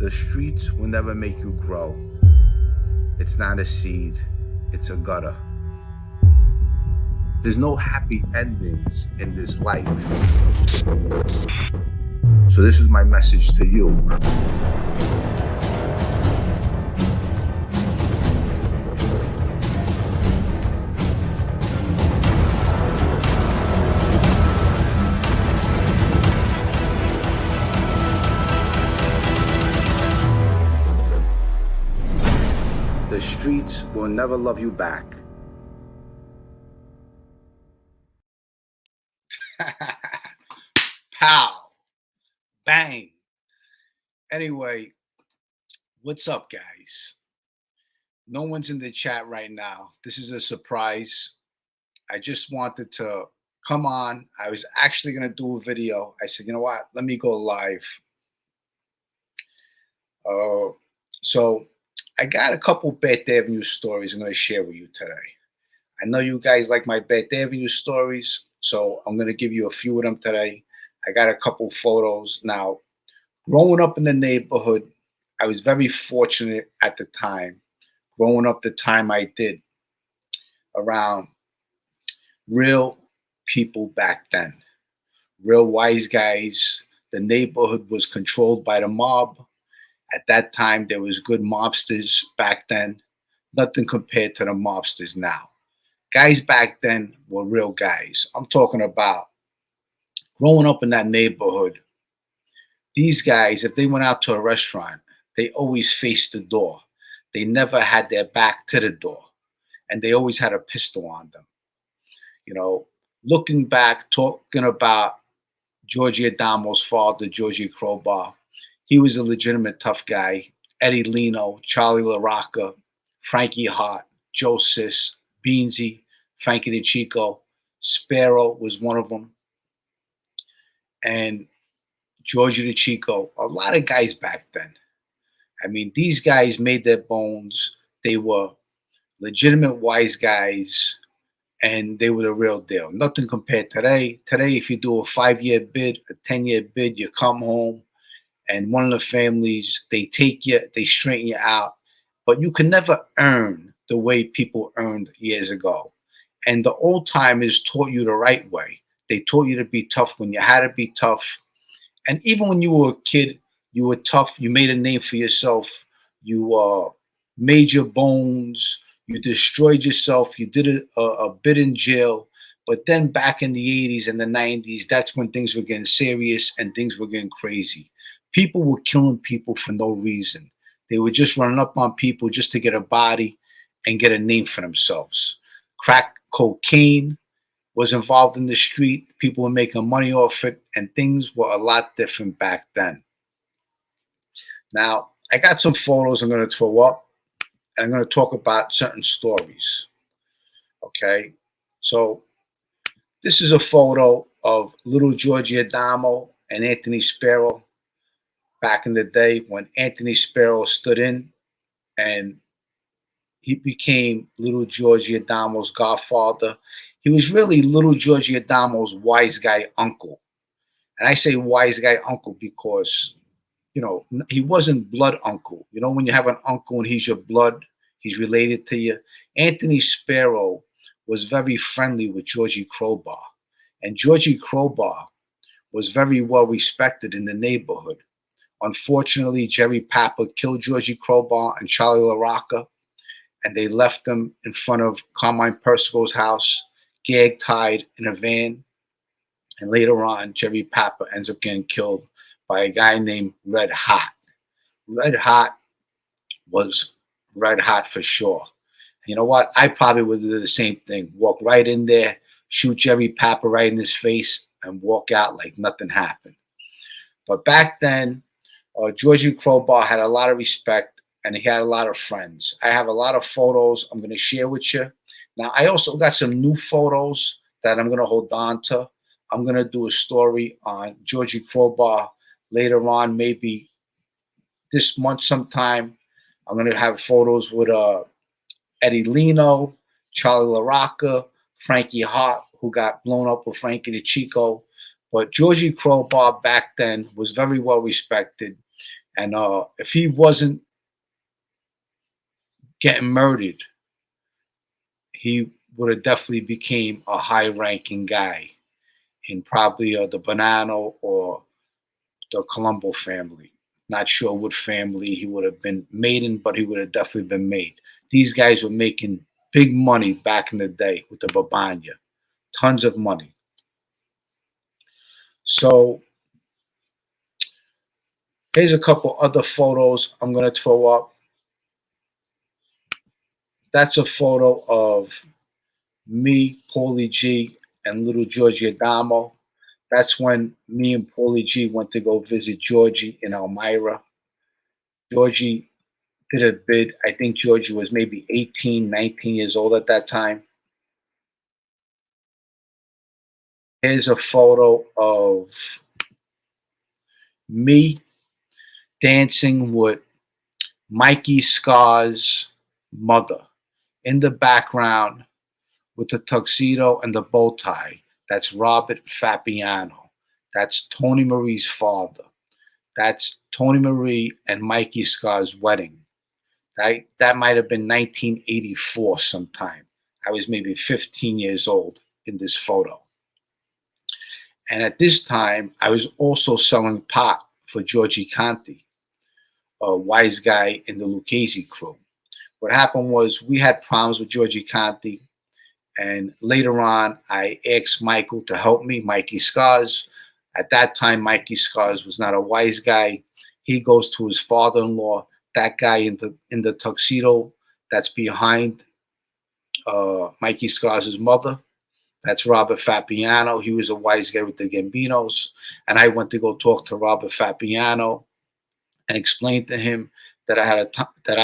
The streets will never make you grow. It's not a seed, it's a gutter. There's no happy endings in this life. So this is my message to you. The streets will never love you back. Pow. Bang. Anyway, what's up, guys? No one's in the chat right now. This is a surprise. I just wanted to come on. I was actually going to do a video. I said, you know what? Let me go live. So I got a couple Beth Avenue stories I'm going to share with you today. I know you guys like my Beth Avenue stories, so I'm going to give you a few of them today. I got a couple photos. Now, growing up in the neighborhood, I was very fortunate at the time, growing up the time I did, around real people back then, real wise guys. The neighborhood was controlled by the mob. At that time, there was good mobsters back then. Nothing compared to the mobsters now. Guys back then were real guys. I'm talking about growing up in that neighborhood. These guys, if they went out to a restaurant, they always faced the door. They never had their back to the door. And they always had a pistol on them. You know, looking back, talking about Georgie Adamo's father, Georgie Crowbar, he was a legitimate tough guy. Eddie Leno, Charlie LaRocca, Frankie Hart, Joe Sis, Beansy, Frankie DeChico, Spero was one of them. And Georgie DeChico, a lot of guys back then. I mean, these guys made their bones. They were legitimate wise guys, and they were the real deal. Nothing compared today. Today, if you do a 5-year bid, a 10-year bid, you come home, and one of the families, they take you, they straighten you out. But you can never earn the way people earned years ago. And the old timers taught you the right way. They taught you to be tough when you had to be tough. And even when you were a kid, you were tough. You made a name for yourself. You made your bones. You destroyed yourself. You did a bit in jail. But then back in the 80s and the 90s, that's when things were getting serious and things were getting crazy. People were killing people for no reason. They were just running up on people just to get a body and get a name for themselves. Crack cocaine was involved in the street. People were making money off it, and things were a lot different back then. Now, I got some photos I'm going to throw up, and I'm going to talk about certain stories. Okay? So, this is a photo of little Georgie Adamo and Anthony Spero back in the day when Anthony Spero stood in and he became little Georgie Adamo's godfather. He was really little Georgie Adamo's wise guy uncle. And I say wise guy uncle because, you know, he wasn't blood uncle. You know, when you have an uncle and he's your blood, he's related to you. Anthony Spero was very friendly with Georgie Crowbar. And Georgie Crowbar was very well respected in the neighborhood. Unfortunately, Jerry Papa killed Georgie Crowbar and Charlie LaRocca, and they left them in front of Carmine Persico's house, gag-tied in a van. And later on, Jerry Papa ends up getting killed by a guy named Red Hot. Red Hot was red hot for sure. You know what? I probably would do the same thing. Walk right in there, shoot Jerry Papa right in his face, and walk out like nothing happened. But back then, Georgie Crowbar had a lot of respect, and he had a lot of friends. I have a lot of photos I'm going to share with you. Now, I also got some new photos that I'm going to hold on to. I'm going to do a story on Georgie Crowbar later on, maybe this month sometime. I'm going to have photos with Eddie Leno, Charlie LaRocca, Frankie Hart, who got blown up with Frankie DeChico. But Georgie Crowbar back then was very well respected. And if he wasn't getting murdered, he would have definitely became a high-ranking guy in probably the Bonanno or the Colombo family. Not sure what family he would have been made in, but he would have definitely been made. These guys were making big money back in the day with the Babanya, tons of money. So here's a couple other photos I'm going to throw up. That's a photo of me, Paulie G, and little Georgie Adamo. That's when me and Paulie G went to go visit Georgie in Elmira. Georgie did a bid. I think Georgie was maybe 18, 19 years old at that time. Here's a photo of me dancing with Mikey Scar's mother in the background with the tuxedo and the bow tie. That's Robert Fabiano. That's Tony Marie's father. That's Tony Marie and Mikey Scar's wedding. That might have been 1984 sometime. I was maybe 15 years old in this photo. And at this time, I was also selling pot for Georgie Conti, a wise guy in the Lucchese crew. What happened was we had problems with Georgie Conti. And later on, I asked Michael to help me, Mikey Scars. At that time, Mikey Scars was not a wise guy. He goes to his father-in-law, that guy in the tuxedo that's behind Mikey Scars' mother. That's Robert Fabiano. He was a wise guy with the Gambinos. And I went to go talk to Robert Fabiano and explain to him that I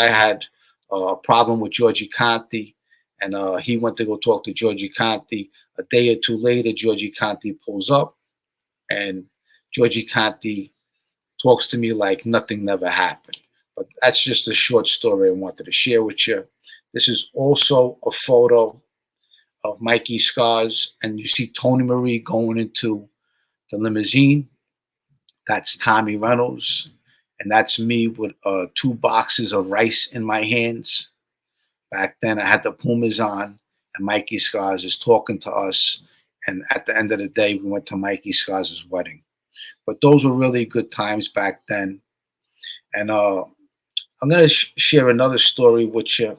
had a problem with Georgie Conti. And he went to go talk to Georgie Conti. A day or two later, Georgie Conti pulls up, and Georgie Conti talks to me like nothing never happened. But that's just a short story I wanted to share with you. This is also a photo of Mikey Scars, and you see Tony Marie going into the limousine. That's Tommy Reynolds, and that's me with 2 boxes of rice in my hands. Back then, I had the Pumas on, and Mikey Scars is talking to us. And at the end of the day, we went to Mikey Scars' wedding. But those were really good times back then. And I'm going to share another story with you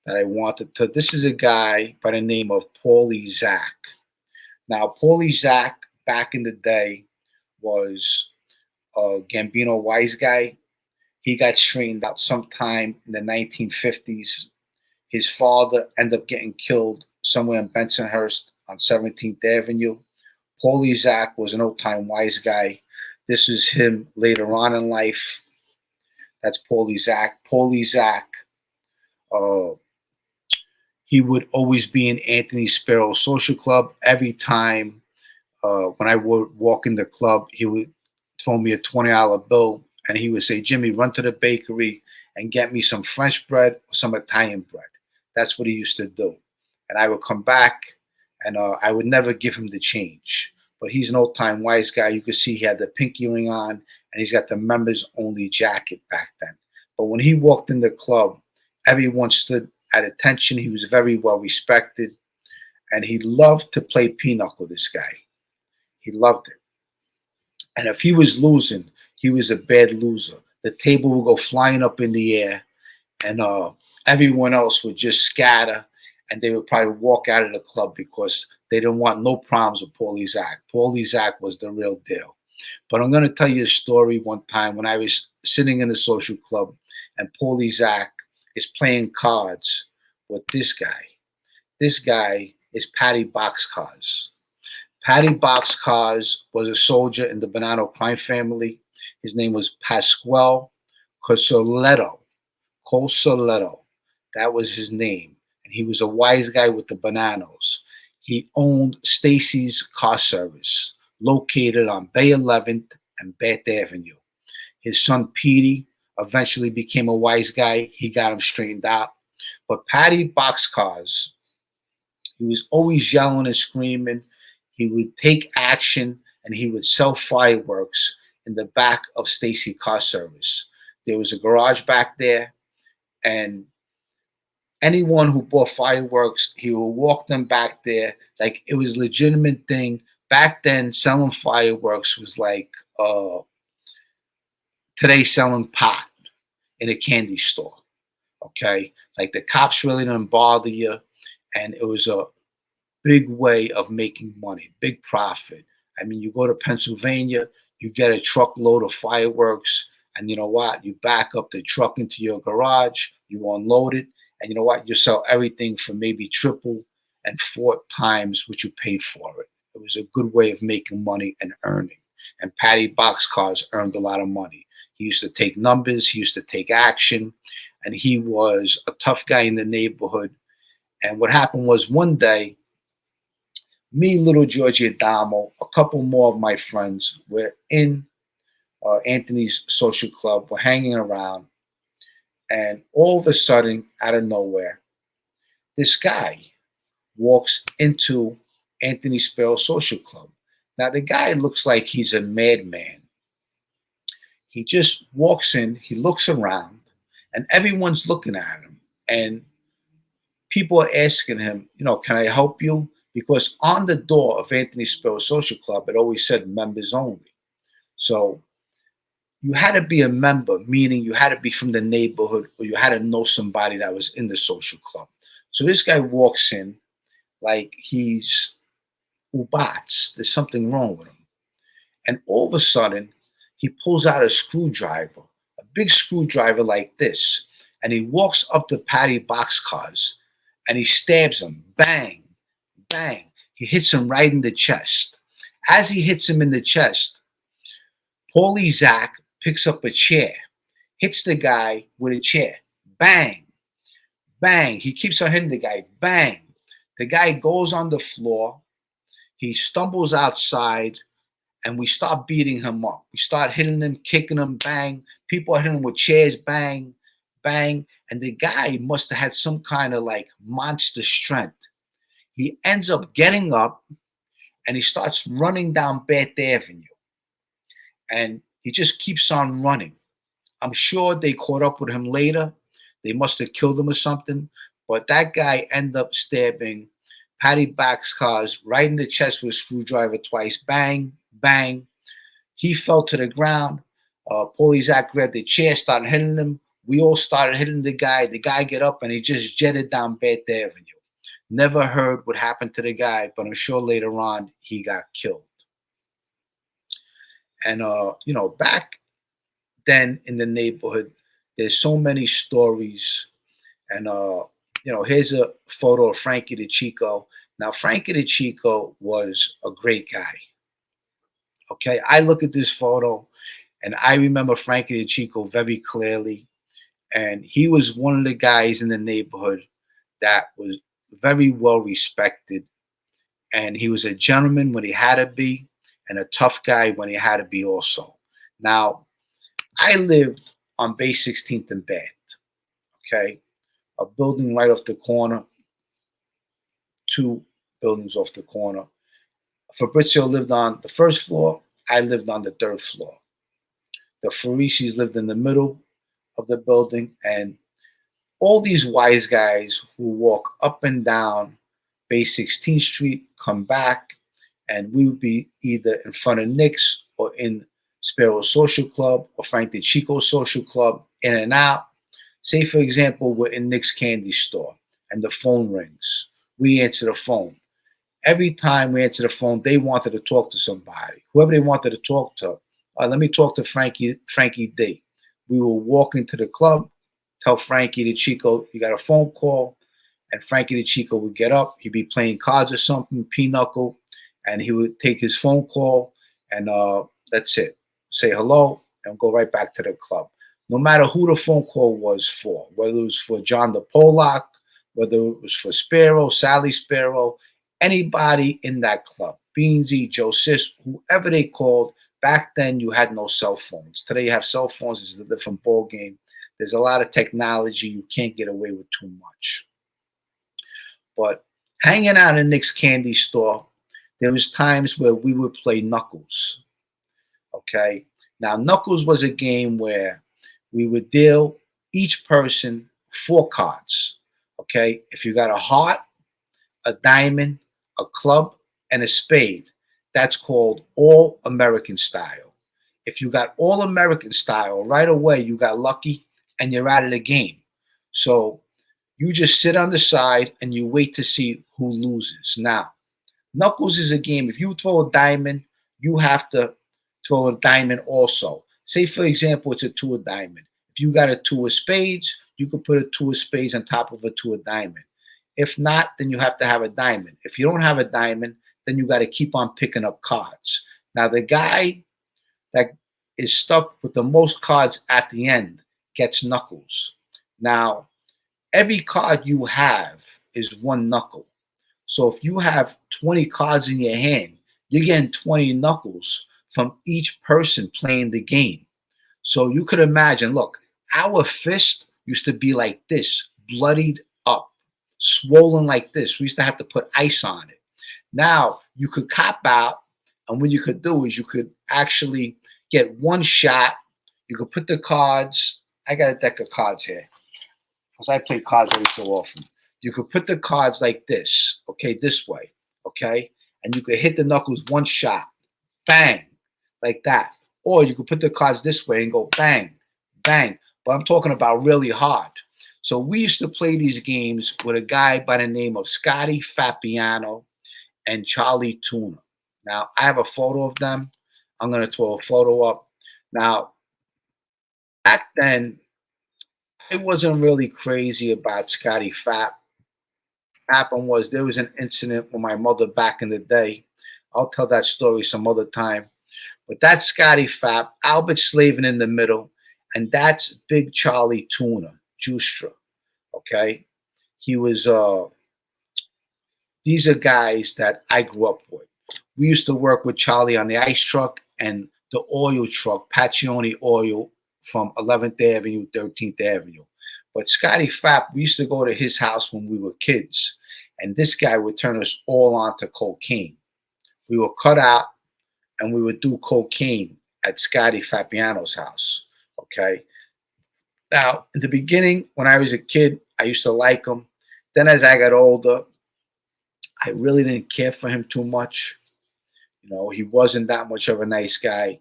that I wanted to. This is a guy by the name of Paulie Zach. Now, Paulie Zach, back in the day, was a Gambino wise guy. He got straightened out sometime in the 1950s. His father ended up getting killed somewhere in Bensonhurst on 17th Avenue. Paulie Zach was an old-time wise guy. This is him later on in life. That's Paulie Zach. Paulie Zach, he would always be in Anthony Spero Social Club. Every time when I would walk in the club, he would throw me a $20 bill, and he would say, "Jimmy, run to the bakery and get me some French bread or some Italian bread." That's what he used to do. And I would come back, and I would never give him the change. But he's an old-time wise guy. You can see he had the pinky ring on, and he's got the members-only jacket back then. But when he walked in the club, everyone stood at attention. He was very well respected, and he loved to play pinochle, this guy. He loved it. And if he was losing, he was a bad loser. The table would go flying up in the air, and everyone else would just scatter, and they would probably walk out of the club because they didn't want no problems with Paulie Zach. Paulie Zach was the real deal. But I'm going to tell you a story one time when I was sitting in a social club, and Paulie Zach is playing cards with this guy. This guy is Patty Boxcars. Patty Boxcars was a soldier in the Bonanno crime family. His name was Pasquale Cosoleto. Cosoleto. That was his name. And he was a wise guy with the Bonannos. He owned Stacy's Car Service, located on Bay 11th and Bath Avenue. His son, Petey, eventually became a wise guy. He got him straightened out. But Patty Boxcars, he was always yelling and screaming. He would take action, and he would sell fireworks in the back of Stacy Car Service. There was a garage back there, and anyone who bought fireworks, he would walk them back there like it was a legitimate thing. Back then, selling fireworks was like today selling pot in a candy store. Okay, like the cops really didn't bother you, and it was a big way of making money, big profit. I mean, you go to Pennsylvania, you get a truckload of fireworks, and you know what? You back up the truck into your garage, you unload it, and you know what? You sell everything for maybe triple and four times what you paid for it. It was a good way of making money and earning. And Patty Boxcars earned a lot of money. He used to take numbers, he used to take action, and he was a tough guy in the neighborhood. And what happened was one day, me, little Georgie Adamo, a couple more of my friends were in Anthony's social club. We're hanging around, and all of a sudden, out of nowhere, this guy walks into Anthony Spero social club. Now, the guy looks like he's a madman. He just walks in, he looks around, and everyone's looking at him. And people are asking him, can I help you? Because on the door of Anthony Spero Social Club, it always said members only. So you had to be a member, meaning you had to be from the neighborhood or you had to know somebody that was in the social club. So this guy walks in like he's Ubats. There's something wrong with him. And all of a sudden, he pulls out a screwdriver, a big screwdriver like this, and he walks up to Patty Boxcars and he stabs him. Bang, bang. He hits him right in the chest. As he hits him in the chest, Paulie Zach picks up a chair, hits the guy with a chair. Bang, bang. He keeps on hitting the guy. Bang. The guy goes on the floor. He stumbles outside, and we start beating him up. We start hitting him, kicking him, bang. People are hitting him with chairs, bang, bang. And the guy must have had some kind of like monster strength. He ends up getting up and he starts running down Bath Avenue. And he just keeps on running. I'm sure they caught up with him later. They must have killed him or something. But that guy ended up stabbing Patty Boxcars right in the chest with a screwdriver twice. Bang, bang. He fell to the ground. Paulie Zach grabbed the chair, started hitting him. We all started hitting the guy. The guy get up and he just jetted down Bath Avenue. Never heard what happened to the guy, but I'm sure later on he got killed. And back then in the neighborhood, there's so many stories. And here's a photo of Frankie the Chico. Now, Frankie the Chico was a great guy. Okay, I look at this photo and I remember Frankie the Chico very clearly. And he was one of the guys in the neighborhood that was very well respected. And he was a gentleman when he had to be, and a tough guy when he had to be also. Now, I lived on Bay 16th and Bath, okay? A building right off the corner, 2 buildings off the corner. Fabrizio lived on the first floor. I lived on the 3rd floor. The Farisis lived in the middle of the building, and all these wise guys who walk up and down Bay 16th Street come back, and we would be either in front of Nick's or in Spero Social Club or Frank the Chico Social Club, in and out. Say, for example, we're in Nick's candy store and the phone rings. We answer the phone. Every time we answer the phone, they wanted to talk to somebody. Whoever they wanted to talk to. Let me talk to Frankie D. We will walk into the club, tell Frankie the Chico, you got a phone call, and Frankie the Chico would get up. He'd be playing cards or something, pinochle, and he would take his phone call, and that's it. Say hello, and go right back to the club. No matter who the phone call was for, whether it was for John the Polak, whether it was for Spero, Sally Spero, anybody in that club, Beansy, Joe Sis, whoever they called. Back then, you had no cell phones. Today, you have cell phones. It's a different ball game. There's a lot of technology. You can't get away with too much. But hanging out in Nick's candy store, there was times where we would play knuckles. Okay. Now, Knuckles was a game where we would deal each person 4 cards. Okay, if you got a heart, a diamond, a club, and a spade, that's called all American style. If you got all American style, right away you got lucky and you're out of the game. So you just sit on the side and you wait to see who loses. Now, Knuckles is a game. If you throw a diamond, you have to throw a diamond also. Say, for example, it's a 2 of diamond. If you got a 2 of spades, you could put a 2 of spades on top of a 2 of diamond. If not, then you have to have a diamond. If you don't have a diamond, then you got to keep on picking up cards. Now, the guy that is stuck with the most cards at the end gets Knuckles. Now, every card you have is 1 knuckle. So if you have 20 cards in your hand, you're getting 20 knuckles from each person playing the game. So you could imagine, look, our fist used to be like this, bloodied up, swollen like this. We used to have to put ice on it. Now you could cop out, and what you could do is you could actually get 1 shot. You could put the cards. I got a deck of cards here because I play cards every so often. You could put the cards like this, okay, this way, okay? And you could hit the knuckles 1 shot, bang, like that. Or you could put the cards this way and go bang, bang. But I'm talking about really hard. So we used to play these games with a guy by the name of Scotty Fabiano and Charlie Tuna. Now, I have a photo of them. I'm going to throw a photo up. Now, back then, I wasn't really crazy about Scotty Fap. Happened was there was an incident with my mother back in the day. I'll tell that story some other time. But that's Scotty Fap, Albert Slavin in the middle, and that's Big Charlie Tuna, Justra. Okay? He was these are guys that I grew up with. We used to work with Charlie on the ice truck and the oil truck, Pacione Oil from 11th Avenue, 13th Avenue. But Scotty Fap, we used to go to his house when we were kids, and this guy would turn us all on to cocaine. We were cut out, and we would do cocaine at Scotty Fabiano's house, okay? Now, in the beginning, when I was a kid, I used to like him. Then as I got older, I really didn't care for him too much. You know, he wasn't that much of a nice guy,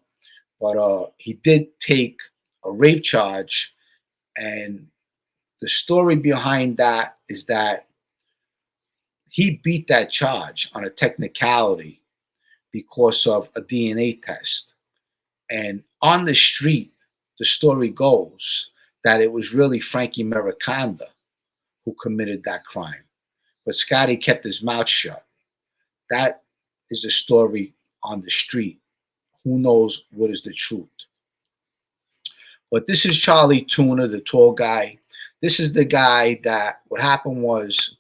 but he did take a rape charge, and the story behind that is that he beat that charge on a technicality because of a DNA test. And on the street, the story goes that it was really Frankie Mericonda who committed that crime. But Scotty kept his mouth shut. That is the story on the street. Who knows what is the truth? But this is Charlie Tuna, the tall guy. This is the guy that what happened was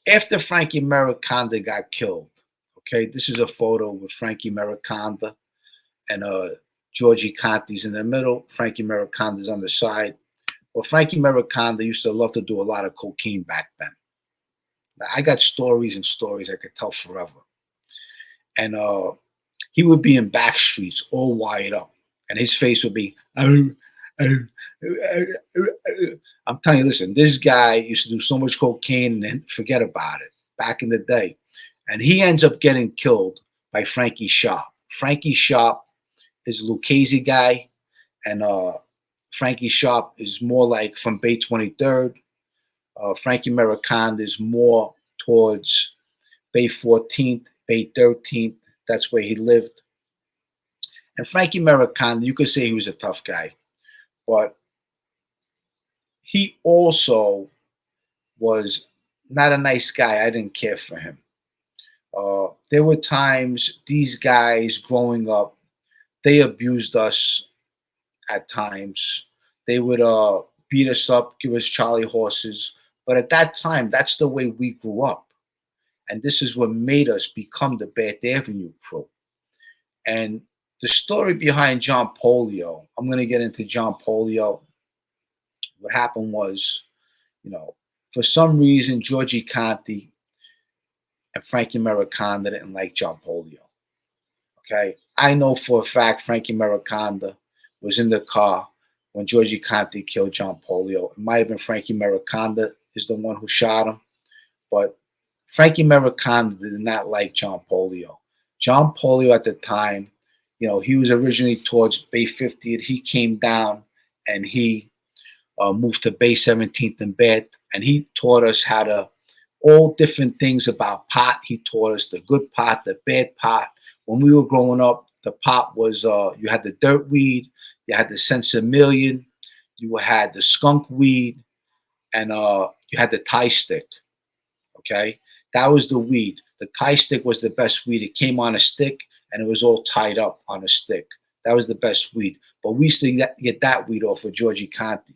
after Frankie Mericonda got killed, okay, this is a photo with Frankie Mericonda and Georgie Conti's in the middle. Frankie Mericonda's on the side. Well, Frankie Mericonda used to love to do a lot of cocaine back then. Now, I got stories and stories I could tell forever. And he would be in back streets all wired up, and his face would be, I'm telling you, listen, this guy used to do so much cocaine and then forget about it back in the day. And he ends up getting killed by Frankie Sharp. Frankie Sharp is a Lucchese guy, and Frankie Sharp is more like from Bay 23rd. Frankie Mericonda is more towards Bay 14th, Bay 13th. That's where he lived. And Frankie Mericonda, you could say he was a tough guy, but he also was not a nice guy. I didn't care for him. There were times these guys growing up, they abused us at times. They would beat us up, give us Charlie horses. But at that time, that's the way we grew up. And this is what made us become the Bath Avenue crew. And the story behind John Polio, I'm going to get into John Polio. What happened was, you know, for some reason, Georgie Conti and Frankie Mericonda didn't like John Polio. Okay. I know for a fact Frankie Mericonda was in the car when Georgie Conti killed John Polio. It might have been Frankie Mariconda is the one who shot him, but Frankie Mariconda did not like John Polio. John Polio at the time, he was originally towards Bay 50th. He came down and he moved to Bay 17th and Bed, and he taught us how to all different things about pot. He taught us the good pot, the bad pot. When we were growing up, the pot was you had the dirt weed, you had the sensimillion, you had the skunk weed, and you had the tie stick. Okay, that was the weed. The tie stick was the best weed. It came on a stick and it was all tied up on a stick. That was the best weed. But we used to get that weed off of Georgie Conti,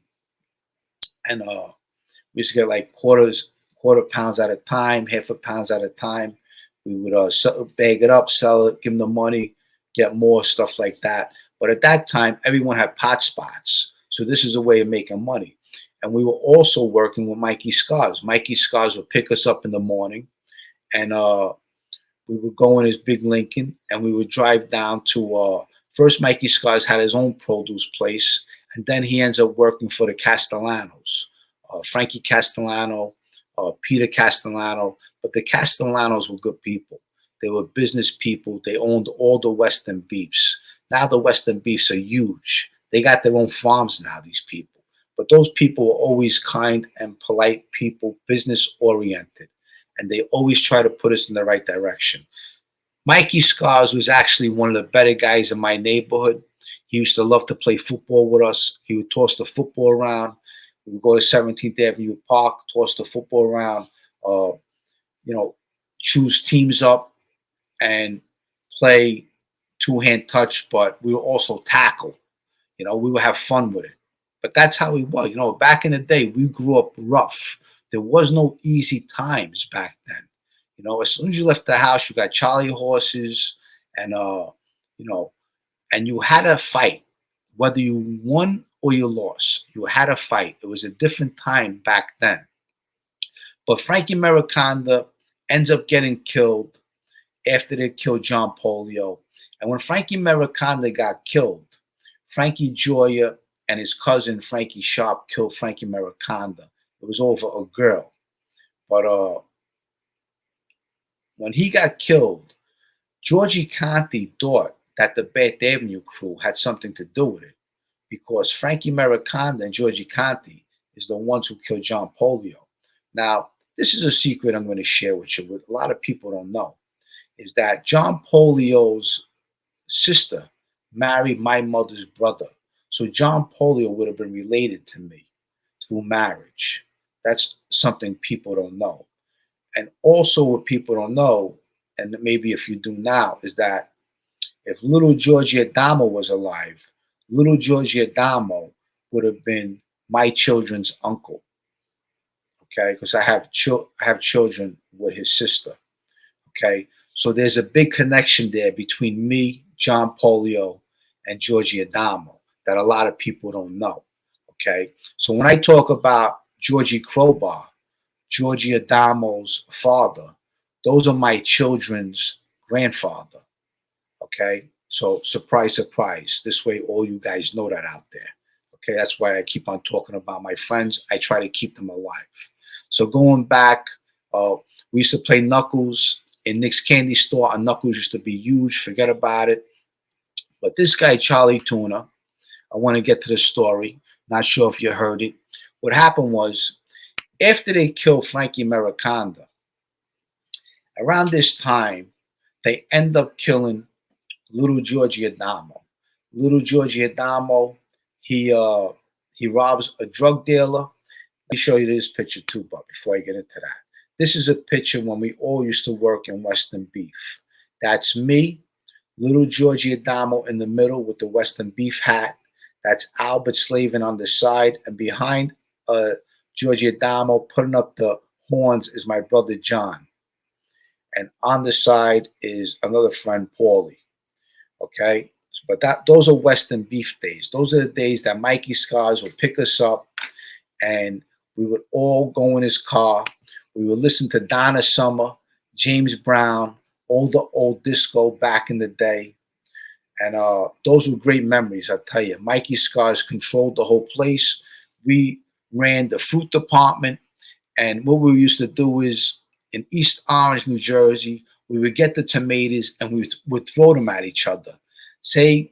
and we used to get like quarter pounds at a time, half a pounds at a time. We would bag it up, sell it, give them the money, get more stuff like that. But at that time, everyone had pot spots. So this is a way of making money. And we were also working with Mikey Scars. Mikey Scars would pick us up in the morning, and we would go in his big Lincoln, and we would drive down to first Mikey Scars had his own produce place, and then he ends up working for the Castellanos, Frankie Castellano, Peter Castellano. But the Castellanos were good people. They were business people. They owned all the Western beefs. Now the Western beefs are huge. They got their own farms now, these people. But those people were always kind and polite people, business oriented. And they always try to put us in the right direction. Mikey Scars was actually one of the better guys in my neighborhood. He used to love to play football with us. He would toss the football around. We would go to 17th Avenue Park, toss the football around, choose teams up and play two-hand touch, but we would also tackle. We would have fun with it. But that's how he was. Back in the day, we grew up rough. There was no easy times back then. As soon as you left the house, you got Charlie horses, and and you had to fight, whether you won or you lost. You had to fight. It was a different time back then. But Frankie Mariconda ends up getting killed after they killed John Polio. And when Frankie Mariconda got killed, Frankie Joya and his cousin Frankie Sharp killed Frankie Mariconda. It was over a girl. But when he got killed, Georgie Conti thought that the Bath Avenue crew had something to do with it, because Frankie Mariconda and Georgie Conti is the ones who killed John Polio. Now, this is a secret I'm going to share with you, what a lot of people don't know, is that John Polio's sister married my mother's brother. So John Polio would have been related to me through marriage. That's something people don't know. And also what people don't know, and maybe if you do now, is that if little Georgie Adamo was alive, little Georgie Adamo would have been my children's uncle. Okay, because I have children with his sister. Okay, so there's a big connection there between me, John Polio, and Georgie Adamo that a lot of people don't know. Okay, so when I talk about Georgie Crowbar, Georgie Adamo's father, those are my children's grandfather. Okay, so surprise, surprise. This way, all you guys know that out there. Okay, that's why I keep on talking about my friends. I try to keep them alive. So going back, we used to play Knuckles in Nick's Candy Store. Our Knuckles used to be huge. Forget about it. But this guy, Charlie Tuna, I want to get to the story. Not sure if you heard it. What happened was, after they killed Frankie Mariconda, around this time, they end up killing little Georgie Adamo. Little Georgie Adamo, he robs a drug dealer. Let me show you this picture too, but before I get into that. This is a picture when we all used to work in Western Beef. That's me, little Georgie Adamo in the middle with the Western Beef hat. That's Albert Slavin on the side. And behind Georgie Adamo putting up the horns is my brother John. And on the side is another friend, Paulie. Okay? But those are Western Beef days. Those are the days that Mikey Scars would pick us up and we would all go in his car. We would listen to Donna Summer, James Brown, all the old disco back in the day. And those were great memories, I tell you. Mikey Scars controlled the whole place. We ran the fruit department. And what we used to do is in East Orange, New Jersey, we would get the tomatoes and we would throw them at each other. Say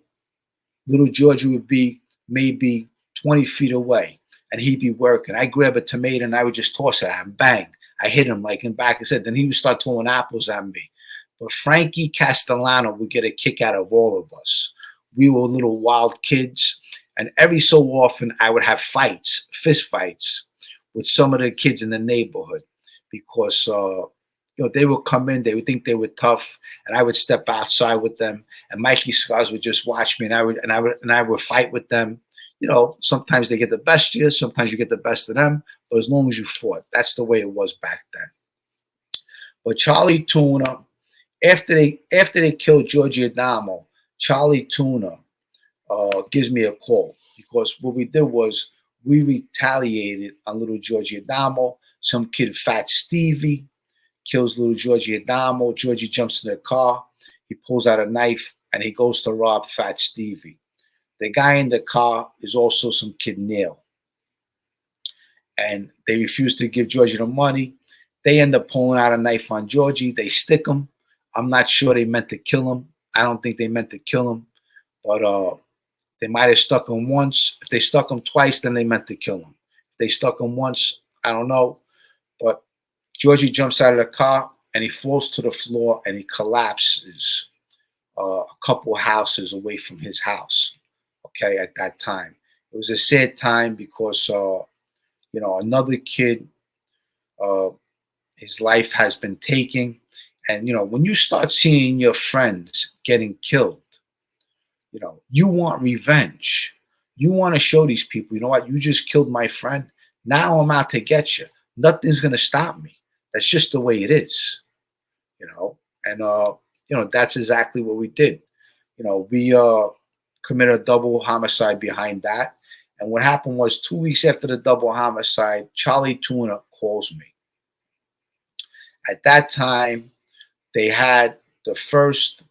little Georgie would be maybe 20 feet away and he'd be working. I grab a tomato and I would just toss it at him. Bang. I hit him like in back of his head. Then he would start throwing apples at me. But Frankie Castellano would get a kick out of all of us. We were little wild kids. And every so often I would have fights, fist fights with some of the kids in the neighborhood because they would come in, they would think they were tough, and I would step outside with them, and Mikey Scars would just watch me, and I would fight with them. Sometimes they get the best of you, sometimes you get the best of them, but as long as you fought, that's the way it was back then. But Charlie Tuna, after they killed Georgie Adamo, Charlie Tuna gives me a call because what we did was we retaliated on little Georgie Adamo. Some kid, Fat Stevie, kills little Georgie Adamo. Georgie jumps in the car. He pulls out a knife and he goes to rob Fat Stevie. The guy in the car is also some kid, Neil. And they refuse to give Georgie the money. They end up pulling out a knife on Georgie. They stick him. I'm not sure they meant to kill him. I don't think they meant to kill him. But they might have stuck him once. If they stuck him twice, then they meant to kill him. If they stuck him once, I don't know. But Georgie jumps out of the car and he falls to the floor and he collapses a couple houses away from his house. Okay, at that time. It was a sad time because, another kid, his life has been taken. And, when you start seeing your friends getting killed, you want revenge. You want to show these people, you know what? You just killed my friend. Now I'm out to get you. Nothing's going to stop me. That's just the way it is, And, that's exactly what we did. We committed a double homicide behind that. And what happened was 2 weeks after the double homicide, Charlie Tuna calls me. At that time, they had the first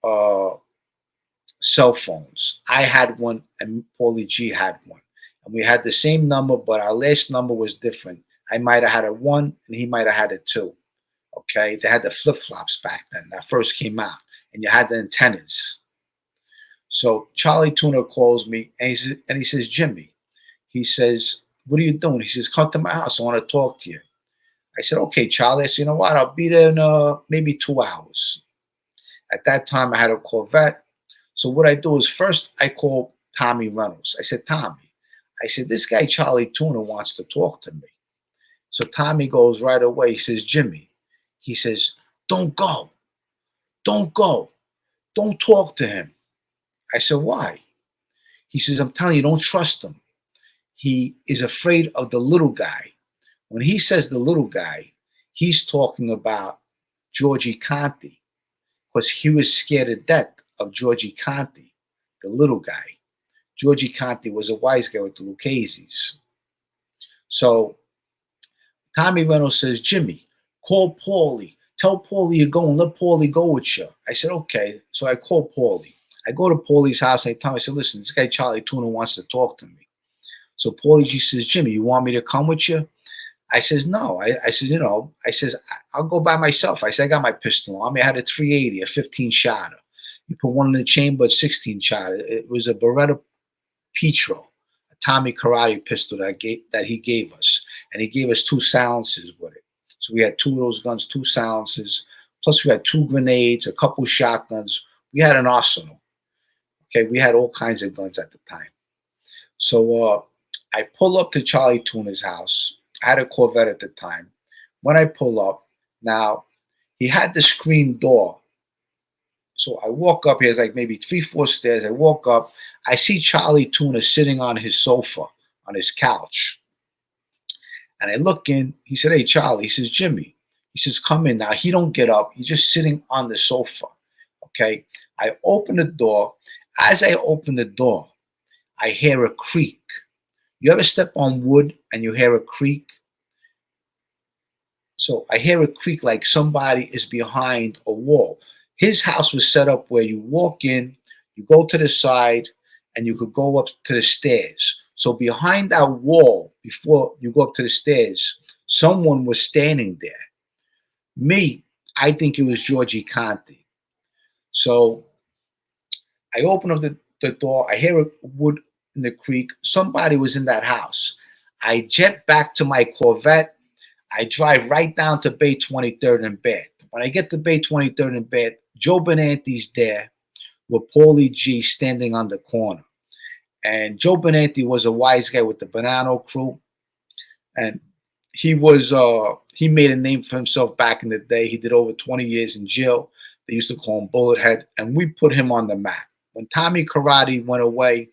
cell phones. I had one and Paulie G had one. And we had the same number, but our last number was different. I might have had a 1 and he might have had a 2. Okay. They had the flip-flops back then. That first came out. And you had the antennas. So Charlie Tuna calls me and he says, Jimmy, he says, what are you doing? He says, come to my house. I want to talk to you. I said, okay, Charlie. I said, you know what? I'll be there in maybe 2 hours. At that time, I had a Corvette. So what I do is first I call Tommy Reynolds. I said, Tommy, this guy Charlie Tuna wants to talk to me. So Tommy goes right away. He says, Jimmy, he says, don't go. Don't go. Don't talk to him. I said, why? He says, I'm telling you, don't trust him. He is afraid of the little guy. When he says the little guy, he's talking about Georgie Conti because he was scared to death of Georgie Conti, the little guy. Georgie Conti was a wise guy with the Lucchese's. So Tommy Reynolds says, Jimmy, call Paulie. Tell Paulie you're going. Let Paulie go with you. I said, okay. So I call Paulie. I go to Paulie's house. I tell him, I said, listen, this guy Charlie Tuna wants to talk to me. So Paulie G says, Jimmy, you want me to come with you? I says, no. I said, I'll go by myself. I said, I got my pistol on me. I had a 380, a 15-shotter. You put one in the chamber, 16-shotter. It was a Beretta Petro, a Tommy Karate pistol that he gave us. And he gave us 2 silencers with it. So we had 2 of those guns, 2 silencers. Plus we had 2 grenades, a couple shotguns. We had an arsenal. Okay, we had all kinds of guns at the time. So I pull up to Charlie Tuna's house. I had a Corvette at the time. When I pull up, now he had the screen door. So I walk up, he has like maybe 3-4 stairs. I walk up, I see Charlie Tuna sitting on his sofa, on his couch. And I look in, he said, hey, Charlie, he says, Jimmy, he says, come in now. He don't get up, he's just sitting on the sofa, okay? I open the door. As I open the door, I hear a creak. You ever step on wood and you hear a creak? So I hear a creak like somebody is behind a wall. His house was set up where you walk in, you go to the side, and you could go up to the stairs. So behind that wall, before you go up to the stairs, someone was standing there. Me, I think it was Georgie Conti. So I open up the door. I hear a wood in the creek. Somebody was in that house. I jet back to my Corvette. I drive right down to Bay 23rd and Bed. When I get to Bay 23rd and Bed, Joe Benanti's there with Paulie G standing on the corner. And Joe Benanti was a wise guy with the Banano crew. And he made a name for himself back in the day. He did over 20 years in jail. They used to call him Bullethead. And we put him on the map. When Tommy Karate went away,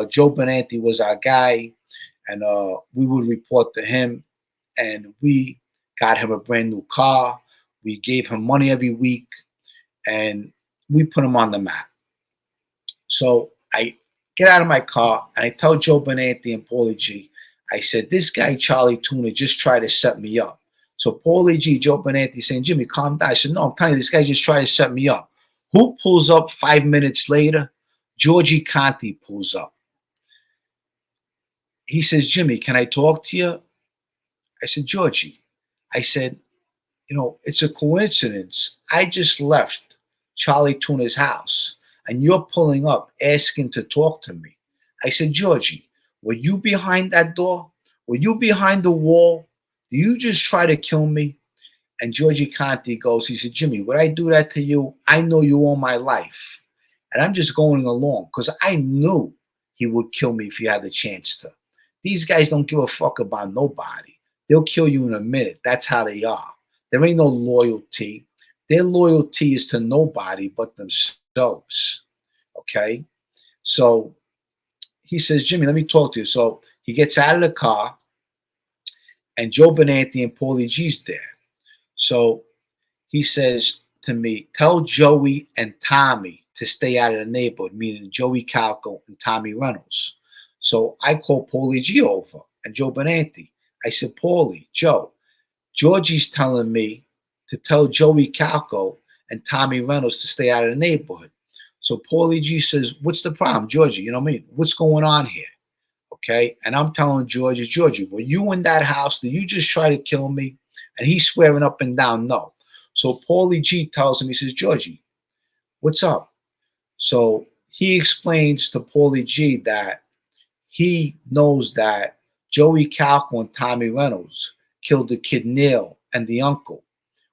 Joe Benanti was our guy. And we would report to him. And we got him a brand new car. We gave him money every week. And we put him on the map. So I get out of my car and I tell Joe Benanti and Paulie G, I said, this guy Charlie Tuna just tried to set me up. So Paulie G, Joe Benanti saying, Jimmy, calm down. I said, no, I'm telling you, this guy just tried to set me up. Who pulls up 5 minutes later? Georgie Conti pulls up. He says, Jimmy, can I talk to you? I said, Georgie, I said, you know, it's a coincidence. I just left Charlie Tuna's house and you're pulling up asking to talk to me. I said, Georgie, were you behind that door? Were you behind the wall? Do you just try to kill me? And Georgie Conti goes, he said, Jimmy, would I do that to you? I know you all my life. And I'm just going along because I knew he would kill me if he had the chance to. These guys don't give a fuck about nobody. They'll kill you in a minute. That's how they are. There ain't no loyalty. Their loyalty is to nobody but themselves. Okay? So he says, Jimmy, let me talk to you. So he gets out of the car and Joe Benanti and Paulie G's there. So he says to me, tell Joey and Tommy to stay out of the neighborhood, meaning Joey Calco and Tommy Reynolds. So I call Paulie G over and Joe Benanti. I said, Paulie, Joe, Georgie's telling me to tell Joey Calco and Tommy Reynolds to stay out of the neighborhood. So Paulie G says, what's the problem, Georgie? You know what I mean? What's going on here? Okay. And I'm telling Georgie, were you in that house? Did you just try to kill me? And he's swearing up and down, no. So Paulie G tells him, he says, Georgie, what's up? So he explains to Paulie G that he knows that Joey Calco and Tommy Reynolds killed the kid Neil and the uncle,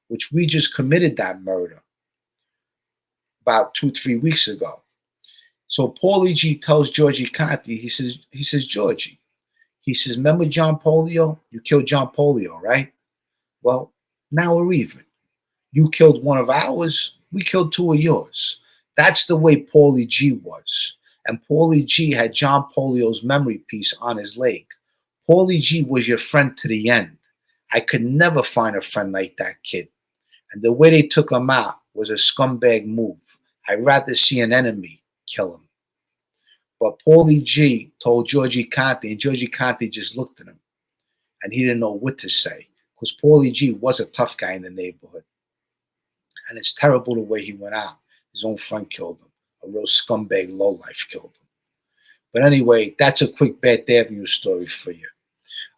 which we just committed that murder about 2-3 weeks ago. So Paulie G tells Georgie Conti, he says, Georgie, he says, remember John Polio? You killed John Polio, right? Well, now we're even. You killed one of ours, we killed 2 of yours. That's the way Paulie G was. And Paulie G had John Polio's memory piece on his leg. Paulie G was your friend to the end. I could never find a friend like that kid. And the way they took him out was a scumbag move. I'd rather see an enemy kill him. But Paulie G told Georgie Conti, and Georgie Conti just looked at him. And he didn't know what to say. Because Paulie G was a tough guy in the neighborhood. And it's terrible the way he went out. His own friend killed him. A real scumbag lowlife killed him. But anyway, that's a quick Bath Avenue story for you.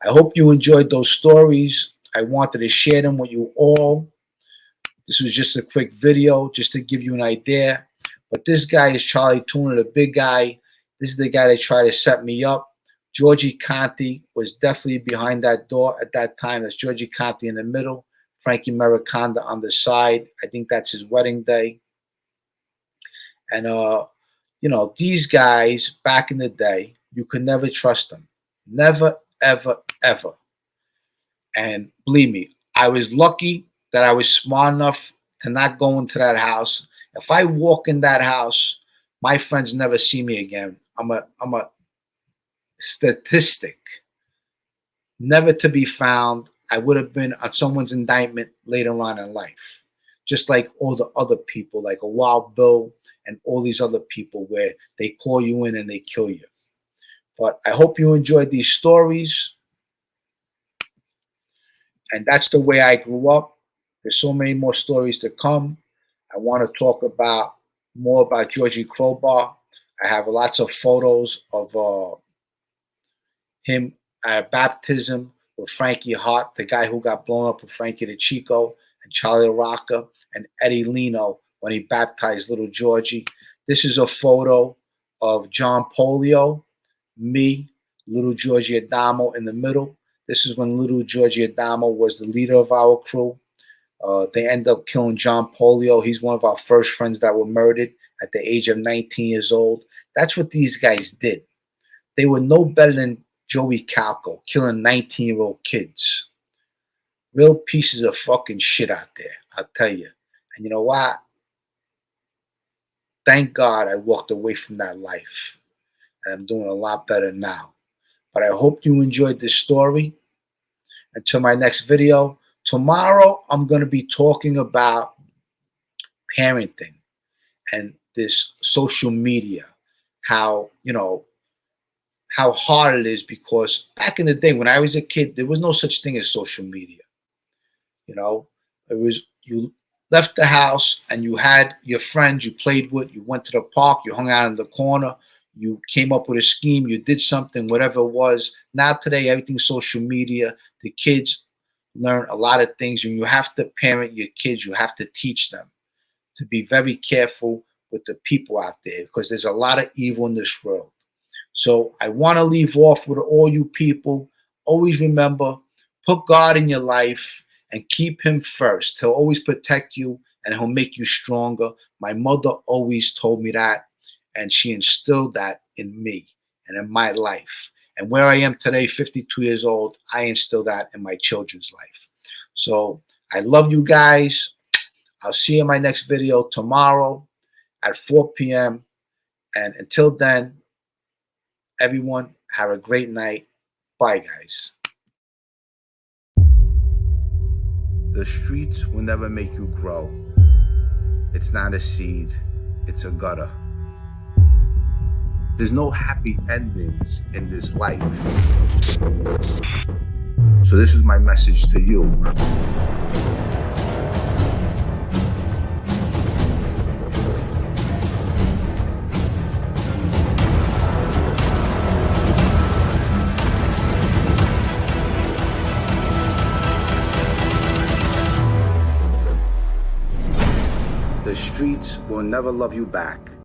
I hope you enjoyed those stories. I wanted to share them with you all. This was just a quick video just to give you an idea. But this guy is Charlie Tuna, the big guy. This is the guy that tried to set me up. Georgie Conti was definitely behind that door at that time. That's Georgie Conti in the middle. Frankie Mariconda on the side. I think that's his wedding day. And, you know, these guys back in the day, you could never trust them. Never, ever, ever. And believe me, I was lucky that I was smart enough to not go into that house. If I walk in that house, my friends never see me again. I'm a statistic. Never to be found. I would have been on someone's indictment later on in life. Just like all the other people, like a Wild Bill and all these other people where they call you in and they kill you. But I hope you enjoyed these stories. And that's the way I grew up. There's so many more stories to come. I want to talk about more about Georgie Crowbar. I have lots of photos of him at baptism with Frankie Hart, the guy who got blown up with Frankie the Chico, and Charlie Rocca, and Eddie Leno when he baptized little Georgie. This is a photo of John Polio, me, little Georgie Adamo in the middle. This is when little Georgie Adamo was the leader of our crew. They end up killing John Polio. He's one of our first friends that were murdered at the age of 19 years old. That's what these guys did. They were no better than Joey Calco, killing 19-year-old kids. Real pieces of fucking shit out there, I'll tell you. And you know what? Thank God I walked away from that life. And I'm doing a lot better now. But I hope you enjoyed this story. Until my next video. Tomorrow, I'm going to be talking about parenting and this social media. How, how hard it is, because back in the day when I was a kid, there was no such thing as social media. It was, you left the house and you had your friends you played with, you went to the park, you hung out in the corner, you came up with a scheme, you did something, whatever it was. Now today, everything's social media. The kids learn a lot of things, and you have to parent your kids. You have to teach them to be very careful with the people out there, because there's a lot of evil in this world. So I want to leave off with all you people. Always remember, put God in your life and keep him first. He'll always protect you and he'll make you stronger. My mother always told me that, and she instilled that in me and in my life. And where I am today, 52 years old, I instill that in my children's life. So I love you guys. I'll see you in my next video tomorrow at 4 p.m. And until then, everyone, have a great night. Bye, guys. The streets will never make you grow. It's not a seed, it's a gutter. There's no happy endings in this life. So this is my message to you. The streets will never love you back.